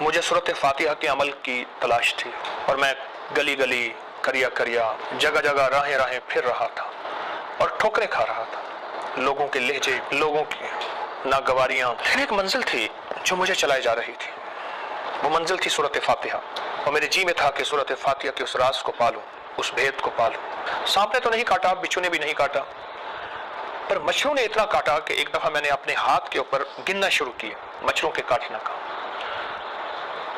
मुझे सूरत फातिहा के अमल की तलाश थी और मैं गली गली करिया करिया जगह जगह राहें राहें फिर रहा था और ठोकरें खा रहा था। लोगों के लहजे, लोगों की नागवारियाँ। फिर एक मंजिल थी जो मुझे चलाई जा रही थी। वो मंजिल थी सूरत फातिहा और मेरे जी में था कि सूरत फातिहा के उस राज को पालूं, उस भेद को पालूं। सांप ने तो नहीं काटा, बिच्छू ने भी नहीं काटा, पर मच्छरों ने इतना काटा कि एक दफा मैंने अपने हाथ के ऊपर गिनना शुरू किया मच्छरों के काटने का।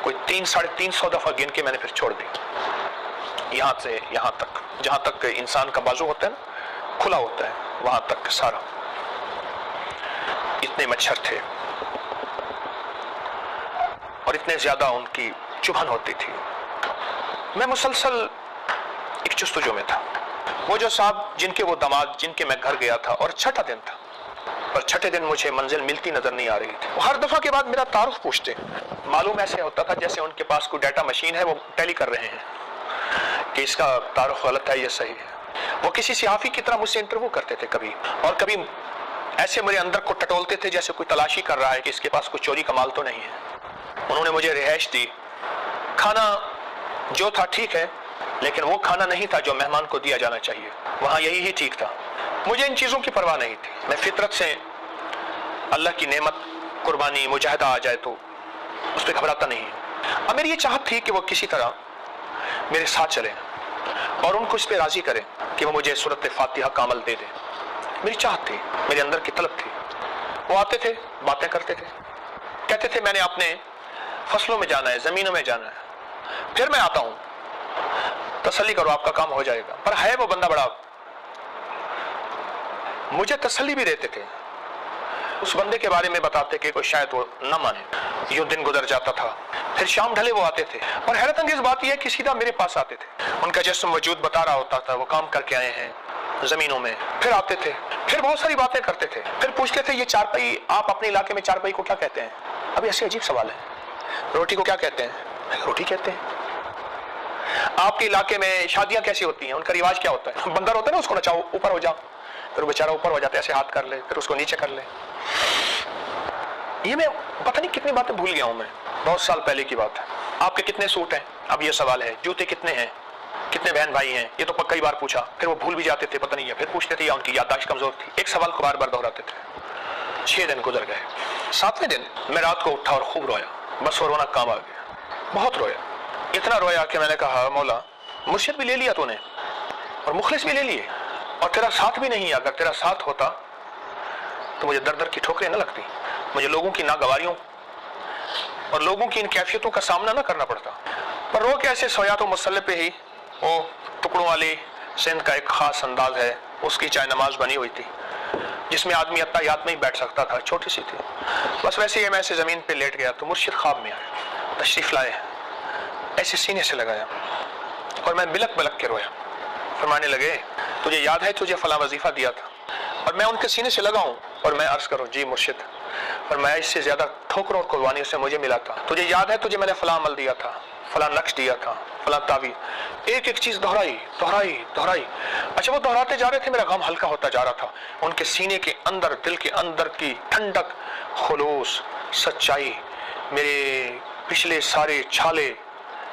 कोई 300-350 दफा गिन के मैंने फिर छोड़ दी। यहाँ से यहाँ तक, जहाँ तक इंसान का बाजू होता है ना, खुला होता है, वहां तक सारा। इतने मच्छर थे और इतने ज्यादा उनकी चुभन होती थी। मैं मुसलसल एक जुस्तजू में था। वो जो साहब जिनके वो दामाद जिनके मैं घर गया था और छठा दिन था, पर छठे दिन मुझे मंजिल मिलती नजर नहीं आ रही थी। वो हर दफा के बाद मेरा तारुफ पूछते। मालूम ऐसे होता था जैसे उनके पास कोई डाटा मशीन है, वो टैली कर रहे हैं कि इसका तारुफ गलत है, ये सही है। वो किसी सियाफी की तरह मुझसे इंटरव्यू करते थे कभी, और कभी ऐसे मेरे अंदर को टटोलते थे जैसे कोई तलाशी कर रहा है कि इसके पास कोई चोरी का माल तो नहीं है। उन्होंने मुझे रिहाइश दी। खाना जो था ठीक है, लेकिन वो खाना नहीं था जो मेहमान को दिया जाना चाहिए। वहां यही ही ठीक था। मुझे इन चीजों की परवाह नहीं थी। मैं फितरत से अल्लाह की नेमत, कुर्बानी, मुजाहिदा आ जाए तो उस पर घबराता नहीं है। अब मेरी ये चाहत थी कि वो किसी तरह मेरे साथ चले और उनको इस पर राजी करें कि वो मुझे सूरत फातिहा का अमल दे दे। मेरी चाहत थी, मेरे अंदर की तलब थी। वो आते थे, बातें करते थे, कहते थे मैंने अपने फसलों में जाना है, जमीनों में जाना है, फिर मैं आता हूं, तसल्ली करो, आपका काम हो जाएगा। पर है वो बंदा बड़ा, मुझे तसल्ली भी देते थे। उस बंदे के बारे में बताते कि कोई शायद वो न माने। यूं दिन गुजर जाता था, फिर शाम ढले वो आते थे और हैरत अंगेज बात यह है कि सीधा मेरे पास आते थे। उनका जिस्म वजूद बता रहा होता था, वो काम करके आए हैं जमीनों में। फिर आते थे, फिर बहुत सारी बातें करते थे, फिर पूछते थे ये चारपाई, आप अपने इलाके में चारपाई को क्या कहते हैं? अभी ऐसे अजीब सवाल है। रोटी को क्या कहते हैं? रोटी कहते हैं। आपके इलाके में शादियां कैसी होती हैं, उनका रिवाज क्या होता है? बंदर होता है ना, उसको नचाओ, ऊपर हो जाओ, फिर बेचारा ऊपर हो जाता है, ऐसे हाथ कर ले, फिर उसको नीचे कर ले। ये मैं पता नहीं कितनी बातें भूल गया हूं मैं, बहुत साल पहले की बात है। आपके कितने सूट हैं? अब ये सवाल है। जूते कितने हैं? कितने बहन भाई हैं? ये तो कई बार पूछा, फिर वो भूल भी जाते थे, पता नहीं है, फिर पूछते थे या उनकी याददाश्त कमजोर थी। एक सवाल को बार बार दोहराते थे। 6 दिन गुजर गए। 7वें दिन मैं रात को उठा और खूब रोया, बस रोना काम आ गया। बहुत रोया, इतना रोया कि मैंने कहा मौला, मुर्शिद भी ले लिया तूने और मुखलिस भी ले लिए, और तेरा साथ भी नहीं है। अगर तेरा साथ होता तो मुझे दर दर की ठोकरें न लगती, मुझे लोगों की नागवारियों और लोगों की इन कैफियतों का सामना न करना पड़ता। पर रो के ऐसे सोया तो मुसल्ले पे ही वो टुकड़ों वाली सिंध का एक खास अंदाज है, उसकी चाय नमाज बनी हुई थी जिसमें आदमी अत्ताहियात में ही बैठ सकता था, छोटी सी थी। बस वैसे ही मैं ऐसे जमीन पे लेट गया तो मुर्शिद ख्वाब में आया, तशरीफ लाए, ऐसे सीने से लगाया और मैं बिलक बिलक के रोया। फरमाने लगे तुझे याद है तुझे फला वजीफा दिया था? और मैं उनके सीने से लगाऊं और मैं अर्ज करूं जी मुर्शिद, और मैं इससे ज्यादा ठोकरों और कुर्बानियों से मुझे मिला था। तुझे याद है तुझे मैंने फला अमल दिया था, फला नक्श दिया था, फला तावीज़। एक एक चीज दोहराई दोहराई दोहराई। अच्छा, वो दोहराते जा रहे थे, मेरा गम हल्का होता जा रहा था। उनके सीने के अंदर, दिल के अंदर की ठंडक, खुलूस, सच्चाई, मेरे पिछले सारे छाले,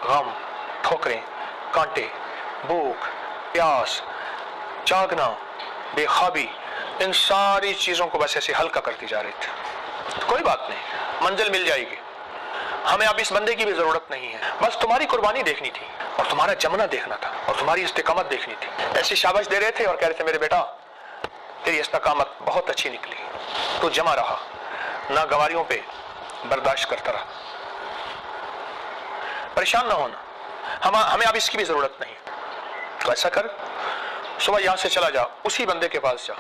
गम, ठोकरें, कांटे, भूख, प्यास, जागना, बेख्वाबी, इन सारी चीजों को बस ऐसे हल्का करती जा रही थी। कोई बात नहीं, मंजिल मिल जाएगी, हमें अब इस बंदे की भी जरूरत नहीं है। बस तुम्हारी कुर्बानी देखनी थी और तुम्हारा जमना देखना था और तुम्हारी इस्तिकामत देखनी थी। ऐसी शाबाश दे रहे थे और कह रहे थे मेरे बेटा तेरी इस्तिकामत बहुत अच्छी निकली, तो जमा रहा, ना गवारियों पे बर्दाश्त करता रहा, परेशान ना होना, हमें अब इसकी भी जरूरत नहीं। तो ऐसा कर, सुबह यहां से चला जा, उसी बंदे के पास जा,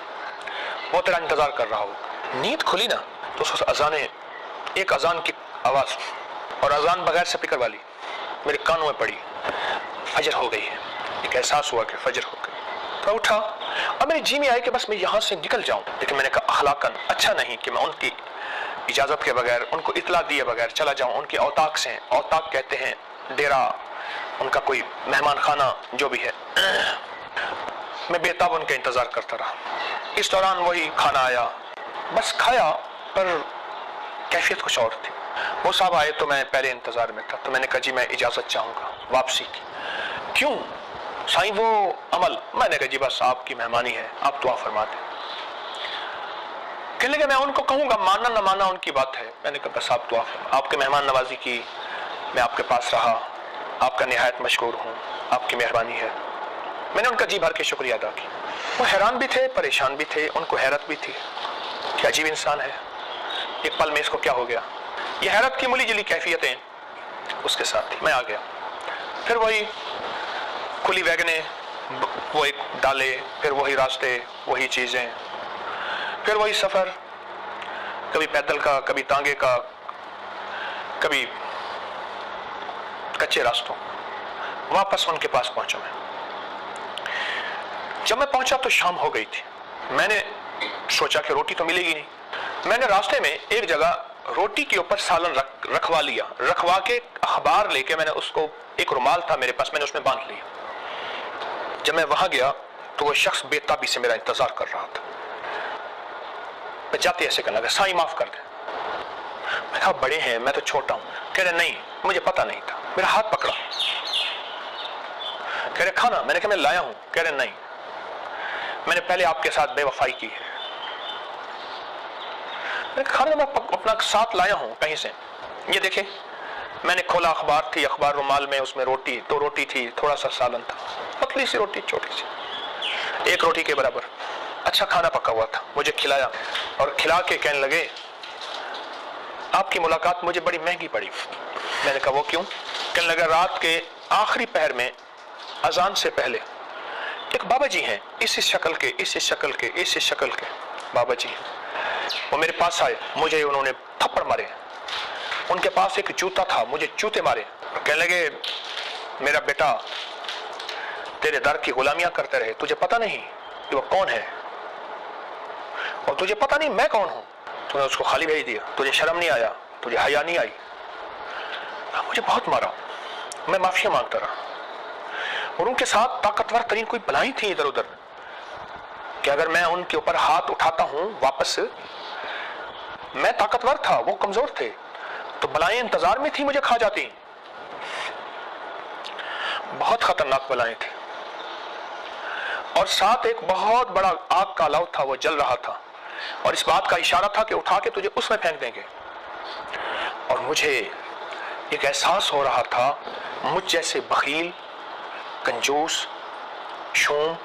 वो तेरा इंतजार कर रहा हो। नींद खुली ना तो उस अजाने, एक अजान की आवाज, और अजान बगैर स्पीकर वाली, मेरे कानों में पड़ी। फजर हो गई है, एक एहसास हुआ कि फजर हो गई। तो उठा और मेरे जी में आया कि बस मैं यहाँ से निकल जाऊं, लेकिन मैंने कहा अखलाकन अच्छा नहीं कि मैं उनकी इजाजत के बगैर, उनको इतला दिए बगैर चला जाऊं उनके औताक से। औताक कहते हैं डेरा, उनका कोई मेहमान खाना जो भी है। मैं बेताब उनका इंतजार करता रहा। इस दौरान वही खाना आया, बस खाया, पर कैफियत कुछ और थी। वो साहब आए तो मैं पहले इंतजार में था, तो मैंने कहा जी मैं इजाजत चाहूंगा वापसी की। क्यों साईं? वो अमल। मैंने कहा जी बस आपकी मेहमानी है, आप दुआ फरमा दें। कहने लगे मैं उनको कहूंगा, मानना ना मानना उनकी बात है। मैंने कहा बस आप दुआ फरमा, आपके मेहमान नवाजी की, मैं आपके पास रहा, आपका निहायत मशकूर हूँ, आपकी मेहरबानी है। मैंने उनका जी भर के शुक्रिया अदा किया। वो हैरान भी थे, परेशान भी थे, उनको हैरत भी थी कि अजीब इंसान है, एक पल में इसको क्या हो गया। ये हैरत की मिली जुली कैफियतें उसके साथ थी। मैं आ गया, फिर वही खुली वैगने, वो एक डाले, फिर वही रास्ते, वही चीजें, फिर वही सफर, कभी पैदल का, कभी तांगे का, कभी कच्चे रास्तों। वापस उनके पास पहुंचा मैं। जब मैं पहुंचा तो शाम हो गई थी। मैंने सोचा कि रोटी तो मिलेगी नहीं। मैंने रास्ते में एक जगह रोटी के ऊपर सालन रखवा लिया, रखवा के अखबार लेके मैंने उसको, एक रुमाल था मेरे पास, मैंने उसमें बांध लिया। जब मैं वहां गया तो वो शख्स बेताबी से मेरा इंतजार कर रहा था। मैं जाते ऐसे कहने लगा, साईं माफ कर दे। मैं कहा बड़े हैं, मैं तो छोटा हूं। कह रहे नहीं, मुझे पता नहीं था। मेरा हाथ पकड़ा, कह रहे खाना। मैंने कहा मैं लाया हूं। कह रहे नहीं, मैंने पहले आपके साथ बेवफाई की है। मैंने खाना मैं अपना साथ लाया हूं कहीं से, ये देखे। मैंने खोला, अखबार थी, अखबार रुमाल में, उसमें रोटी, 2 रोटी थी, थोड़ा सा सालन था, पतली सी रोटी, छोटी सी, 1 रोटी के बराबर। अच्छा खाना पका हुआ था, मुझे खिलाया और खिला के कहने लगे आपकी मुलाकात मुझे बड़ी महंगी पड़ी। मैंने कहा वो क्यों? कहने लगा रात के आखिरी पहर में अजान से पहले एक बाबा जी हैं, इस शक्ल के, इस शक्ल के, इस शक्ल के बाबा जी, वो मेरे पास आए, मुझे उन्होंने थप्पड़ मारे। उनके पास एक जूता था, मुझे जूते मारे और कहने लगे मेरा बेटा तेरे दर की गुलामियां करते रहे, तुझे पता नहीं कि वो कौन है, और तुझे पता नहीं मैं कौन हूं। तूने उसको खाली भेज दिया, तुझे शर्म नहीं आया, तुझे हया नहीं आई। मुझे बहुत मारा, मैं माफिया मांगता रहा। और उनके साथ ताकतवर तरीन कोई बलाएं थी इधर उधर कि अगर मैं उनके ऊपर हाथ उठाता हूं वापस, मैं ताकतवर था, वो कमजोर थे, तो बलाएं इंतजार में थी मुझे खा जाती। बहुत खतरनाक बलाएं थी। और साथ एक बहुत बड़ा आग का अलाव था, वो जल रहा था, और इस बात का इशारा था कि उठा के तुझे उसमें फेंक देंगे। और मुझे एक एहसास हो रहा था, मुझ जैसे बखील, कंजूस, शूम,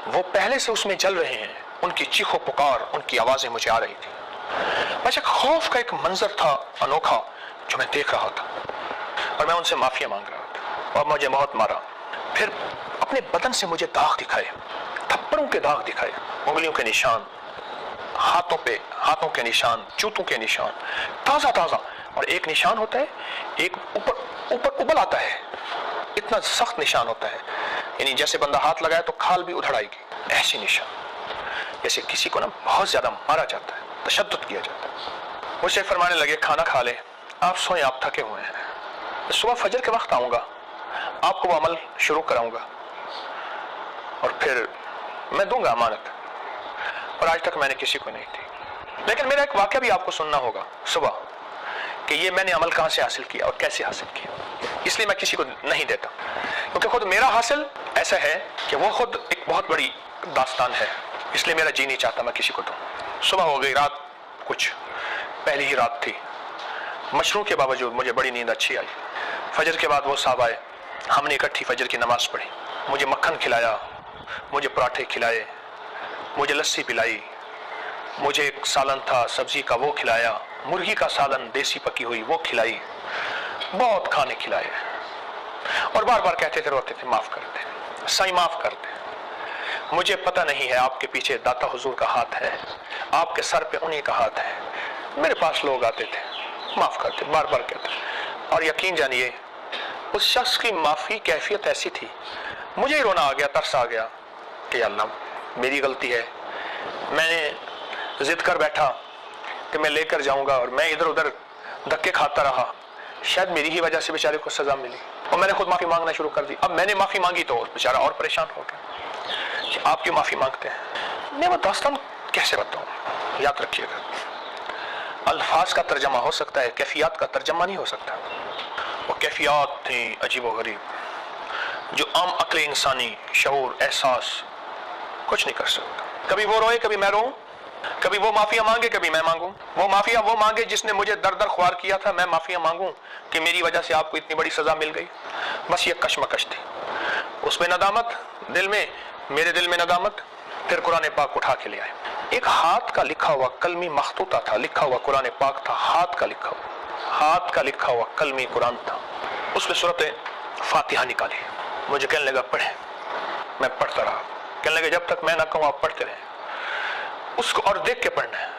वो पहले से उसमें जल रहे हैं। उनकी चीखों पुकार, उनकी आवाजें मुझे आ रही थी। बस एक खौफ का एक मंजर था अनोखा जो मैं देख रहा था, और मैं उनसे माफिया मांग रहा था। और मुझे बहुत मारा। फिर अपने बदन से मुझे दाग दिखाए, थप्पड़ों के दाग दिखाए, उंगलियों के निशान, हाथों पे हाथों के निशान, जूतों के निशान, ताजा ताजा। और एक निशान होता है, एक ऊपर ऊपर उबल आता है, इतना सख्त निशान होता है, यानी जैसे बंदा हाथ लगाए तो खाल भी उधड़ आएगी, ऐसे निशान, जैसे किसी को ना बहुत ज्यादा मारा जाता है, तशद्दुद किया जाता है। मुझसे फरमाने लगे खाना खा ले, आप सोएं, आप थके हुए हैं, सुबह फजर के वक्त आऊंगा, आपको वो अमल शुरू कराऊंगा, और फिर मैं दूंगा अमानत। और आज तक मैंने किसी को नहीं दी। लेकिन मेरा एक वाकया भी आपको सुनना होगा सुबह, कि ये मैंने अमल कहां से हासिल किया और कैसे हासिल किया, इसलिए मैं किसी को नहीं देता, क्योंकि खुद मेरा हासिल ऐसा है कि वो खुद एक बहुत बड़ी दास्तान है, इसलिए मेरा जी नहीं चाहता मैं किसी को दूं। सुबह हो गई, रात कुछ पहली ही रात थी, मशरूम के बावजूद मुझे बड़ी नींद अच्छी आई। फजर के बाद वो साहब आए, हमने इकट्ठी फजर की नमाज पढ़ी, मुझे मक्खन खिलाया, मुझे पराठे खिलाए, मुझे लस्सी पिलाई, मुझे एक सालन था सब्जी का वो खिलाया, मुर्गी का सालन देसी पकी हुई वो खिलाई, बहुत खाने खिलाए, और बार बार कहते थे, रोते थे, माफ कर दे साईं, माफ कर दे, मुझे पता नहीं है आपके पीछे दाता हुजूर का हाथ है, आपके सर पे उन्हीं का हाथ है। मेरे पास लोग आते थे, माफ करते, बार बार कहते, और यकीन जानिए उस शख्स की माफी कैफियत ऐसी थी, मुझे ही रोना आ गया, तरस आ गया कि अल्लाह मेरी गलती है, मैंने जिद कर बैठा कि मैं लेकर जाऊंगा, और मैं इधर उधर धक्के खाता रहा, शायद मेरी ही वजह से बेचारे को सजा मिली, और मैंने खुद माफी मांगना शुरू कर दी। अब मैंने माफी मांगी तो बेचारा और परेशान हो गया कि आप क्यों माफी मांगते हैं। मैं वो दास्तान कैसे बताऊं, याद रखिएगा। अल्फाज का तर्जमा हो सकता है, कैफियत का तर्जमा नहीं हो सकता। वो कैफियत थी अजीब व गरीब, जो आम अक्ल इंसानी शऊर एहसास कुछ नहीं कर सकता। कभी वो रोए कभी मैं रोऊं, कभी वो माफिया मांगे कभी मैं मांगूं। वो माफिया वो मांगे जिसने मुझे दर दर ख्वार किया था, मैं माफिया मांगूं कि मेरी वजह से आपको इतनी बड़ी सजा मिल गई। बस ये कशमकश थी, उसमें नदामत दिल में, मेरे दिल में नदामत। फिर कुरान पाक उठा के ले आए। एक हाथ का लिखा हुआ कलमी मखतूता था, लिखा हुआ कुरान पाक था, हाथ का लिखा हुआ कलमी कुरान था। उसमें सूरत फातिहा निकाली। मुझे कहने लगा पढ़े, मैं पढ़ता रहा। कहने लगे जब तक मैं ना कहूँ आप पढ़ते रहे, उसको और देख के पढ़ना है,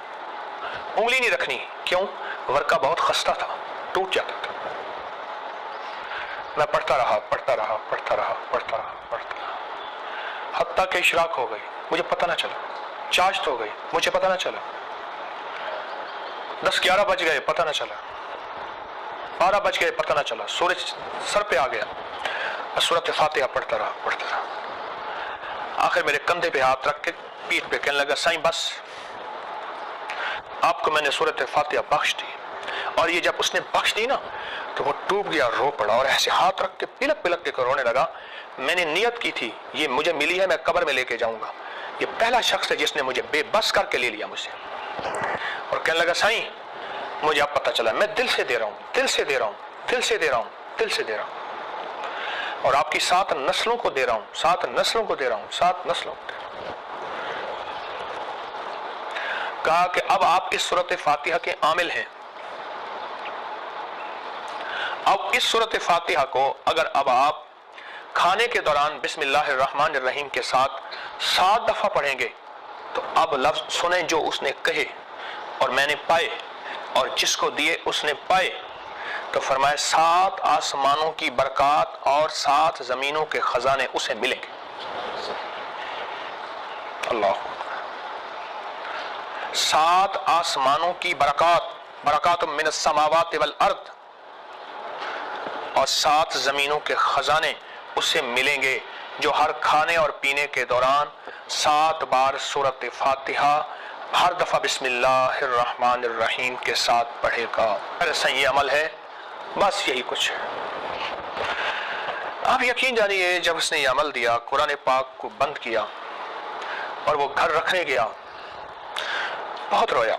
उंगली नहीं रखनी। क्यों? वर्का बहुत खस्ता था, टूट जाता था। मैं पढ़ता रहा, हत्ता के इशराक हो गई, मुझे पता ना चला। चार्ज तो हो गई, मुझे पता ना चला। 10-11 बज गए, पता ना चला। 12 बज गए, पता ना चला। सूरज सर पे आ गया, सूरत फातिहा पढ़ता रहा। आखिर मेरे कंधे पे हाथ रख के पीठ पे कहने लगा साईं बस, आपको मैंने सूरत फातिहा बख्श दी। और ये जब उसने बख्श दी ना तो वो डूब गया, रो पड़ा और ऐसे हाथ रख के पिलक के रोने लगा। मैंने नियत की थी ये मुझे मिली है, मैं कब्र में लेके जाऊंगा। ये पहला शख्स है जिसने मुझे बेबस करके ले लिया मुझसे। और कहने लगा साईं मुझे अब पता चला, मैं दिल से दे रहा हूं और आपकी 7 नस्लों को दे रहा हूं, 7 नस्लों को दे रहा हूं। कहा कि अब आप इस सूरत फातिहा के आमिल हैं। अब इस सूरत फातिहा को अगर अब आप खाने के दौरान बिस्मिल्लाहिर्रहमानिर्रहीम के साथ 7 दफा पढ़ेंगे तो अब लफ्ज सुने जो उसने कहे और मैंने पाए और जिसको दिए उसने पाए। तो फरमाया 7 आसमानों की बरकत और 7 जमीनों के खजाने उसे मिलेंगे। अल्लाह, 7 आसमानों की बरकत मिनस समावाति वल अर्द और 7 जमीनों के खजाने उसे मिलेंगे जो हर खाने और पीने के दौरान 7 बार सूरत फातिहा हर दफा बिस्मिल्लाहिर्रहमानिर्रहीम के साथ पढ़ेगा। अरे सही अमल है, बस यही कुछ है। आप यकीन जानिए जब उसने ये अमल दिया, कुरान पाक को बंद किया और वो घर रखने गया, बहुत रोया।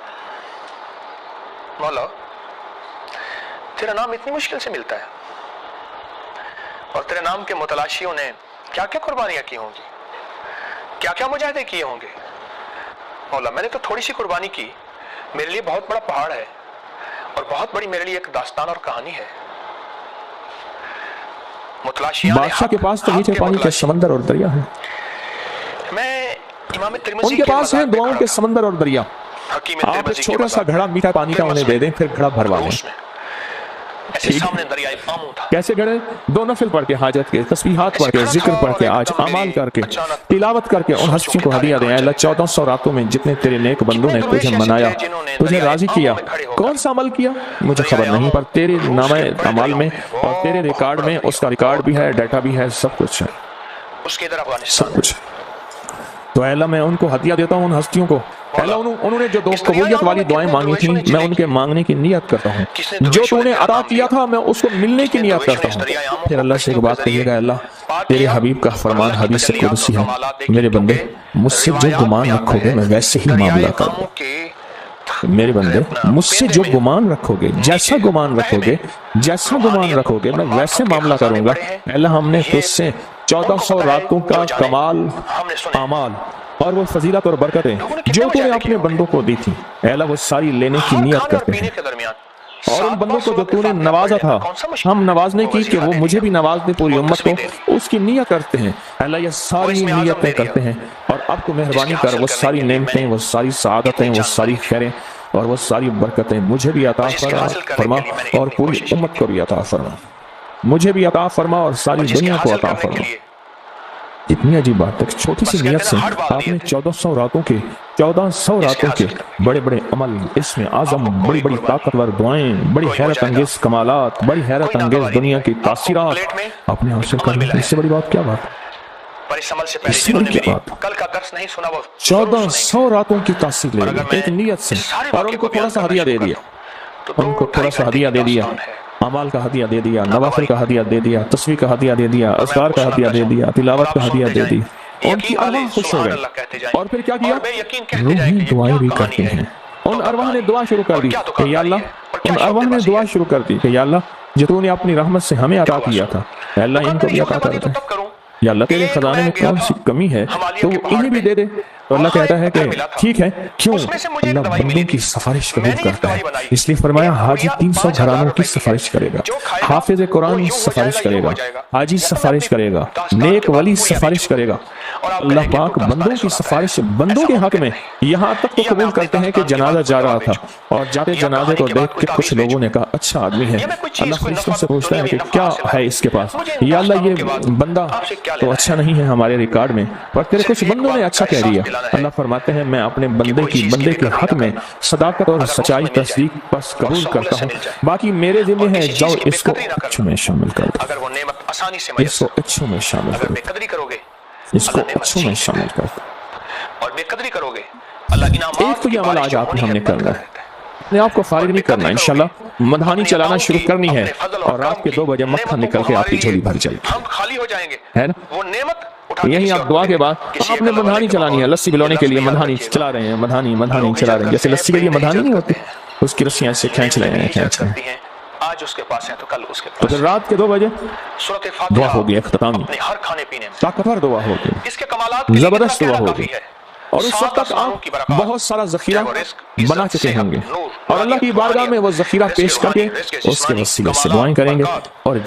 मौला तेरा नाम इतनी मुश्किल से मिलता है और तेरे नाम के मुतलाशियों ने क्या क्या कुर्बानियां की होंगी, क्या क्या मुजाहिदे किए होंगे। मौला मैंने तो थोड़ी सी कुर्बानी की, मेरे लिए बहुत बड़ा पहाड़ है और बहुत बड़ी मेरे लिए एक दास्तान और कहानी है। बादशाह के पास तो नीचे पानी के समंदर और दरिया है, मैं इमाम तिरमिज़ी उनके पास है दुआओं के समंदर और दरिया। आप एक छोटा सा घड़ा मीठा पानी का उन्हें दे दें, फिर घड़ा भरवा लें। सामने दरिया आमू था। कैसे घड़े? 2 नफिल पढ़ के, हाजत के, तस्बीहात पढ़ के, जिक्र पढ़ के, आज अमाल करके, तिलावत करके उन हस्तियों को हदिया दें। अल्लाह 1400 रातों में जितने तेरे नेक बंदों ने तुझे मनाया, तुझे राजी किया, कौन सा अमल किया मुझे खबर नहीं, पर तेरे नामे अमाल में और तेरे रिकॉर्ड में उसका रिकॉर्ड भी है, डाटा भी है, सब कुछ है, सब कुछ। तो अल्लाह मैं उनको हदिया देता हूँ, उन हस्तियों को। अल्लाह उन्होंने जो 2 कबूलियत वाली दुआएं मांगी थी, मैं उनके मांगने की नियत करता हूँ। जो तूने अता किया था मैं उसको मिलने की नियत करता हूँ। फिर अल्लाह से एक बात कहिएगा, अल्लाह तेरे हबीब का फरमान हदीस से कुदसी है, मेरे बंदे मुझसे जो गुमान रखोगे मैं वैसे ही मामला करूँगा। मेरे बंदे मुझसे जो गुमान रखोगे, जैसा गुमान रखोगे मैं वैसे मामला करूंगा। अल्लाह हमने तुझसे 1400 रातों का कमाल अमाल और वो फजीलत और बरकतें जो तूने अपने बंदों को दी थी, अल्लाह वो सारी लेने की नियत करते हैं। और उन बंदों को जो तूने नवाजा था, हम नवाजने की कि वो मुझे भी नवाज दे, पूरी उम्मत को, उसकी नियत करते हैं। अल्लाह ये सारी नियतें करते हैं और अब तो मेहरबानी कर वो सारी नेमतें, वो सारी सआदतें, वो सारी खैरें और वो सारी बरकतें मुझे भी अता फरमा और पूरी उम्मत को भी अता फरमा, मुझे भी अता फरमा और सारी दुनिया को अता फरमा। इतनी अजीब बात है, छोटी सी नियत से आपने 1400 रातों के बड़े बड़े अमल, इसमें आजम बड़ी बड़ी ताकतवर दुआएं, बड़ी हैरत अंगेज कमालात, बड़ी हैरत अंगेज दुनिया की तासीरात अपने हासिल करने की, इससे बड़ी बात क्या बात है। और इस अमल से पहले इस जिन्होंने के मेरी बाद कल का दर्स नहीं सुना वो 1400 रातों की तासीर ले ली एक नियत से, और उनको थोड़ा सा हदिया दे दिया, उनको थोड़ा सा हदिया दे दिया, अमाल का हदिया दे दिया, नवाफिल का हदिया दे दिया, तस्वीर का हदिया दे दिया, अज़कार का हदिया दे दिया, तिलावत का हदिया दे दी। उनकी अरवाह खुश हो गए और फिर क्या किया, रूही दुआएं भी करते हैं। उन अरवाह ने दुआ शुरू कर दी कि या अल्लाह, उन अरवाह ने दुआ शुरू कर दी कि या अल्लाह जो तूने अपनी रहमत से हमें अता किया था, या अल्लाह इनको भी अता कर दे, या अल्लाह तेरे खजाने में कौन सी कमी है तो इन्हें भी दे दे। तो अल्लाह कहता है कि ठीक है, क्यों? अल्लाह बंदों की सिफारिश कबूल करता है, इसलिए फरमाया हाजी 300 घरानों की सिफारिश करेगा, हाफिज कुरान सिफारिश करेगा, हाजी सिफारिश करेगा, नेक वली सिफारिश करेगा। अल्लाह पाक बंदों की सिफारिश बंदों के हक में यहाँ तक तो कबूल करते हैं कि जनाजा जा रहा था और जाते जनाजे को देख के कुछ लोगों ने कहा अच्छा आदमी है। अल्लाह फरिश्तों से पूछता है कि क्या है इसके पास, या अल्लाह ये बंदा तो अच्छा नहीं है हमारे रिकॉर्ड में, पर तेरे कुछ बंदों ने अच्छा कह दिया। अल्लाह फरमाते हैं मैं अपने बंदे के हक में सदाकत और सच्चाई तस्दीक बस कबूल करता हूँ, बाकी मेरे ज़िम्मे है, जाओ इसको अच्छों में शामिल कर दो, इसको अच्छों में शामिल कर दो, इसको अच्छों में शामिल कर दो। और बेकदरी करोगे अल्लाह इनाम। एक तो ये अमल आज आपने हमने करना है, अपने आप को फारिग नहीं करना, इंशाल्लाह मधानी चलाना शुरू करनी है और रात के 2 बजे मक्खन निकल के आपकी झोली भर जाएगी, हम खाली हो जाएंगे, है ना? वो नेमत यही आप दुआ के बाद आपने मधानी चलानी है, लस्सी बिलोने के लिए मधानी चला रहे हैं, मधानी चला रहे हैं, जैसे लस्सी के लिए मधानी नहीं होती, उसकी रस्सियां से खींच रहे हैं। आज उसके पास है तो कल उसके तो फिर रात के 2 बजे दुआ होगी, इख्तितामी हर खाने पीने में ताकतवर दुआ होगी, इसके कमालात जबरदस्त दुआ होगी, और उस वक्त तक आप बहुत सारा जखीरा बना चुके होंगे और अल्लाह की बारगाह में वो जखीरा पेश करके उसके वसीले से दुआएं करेंगे और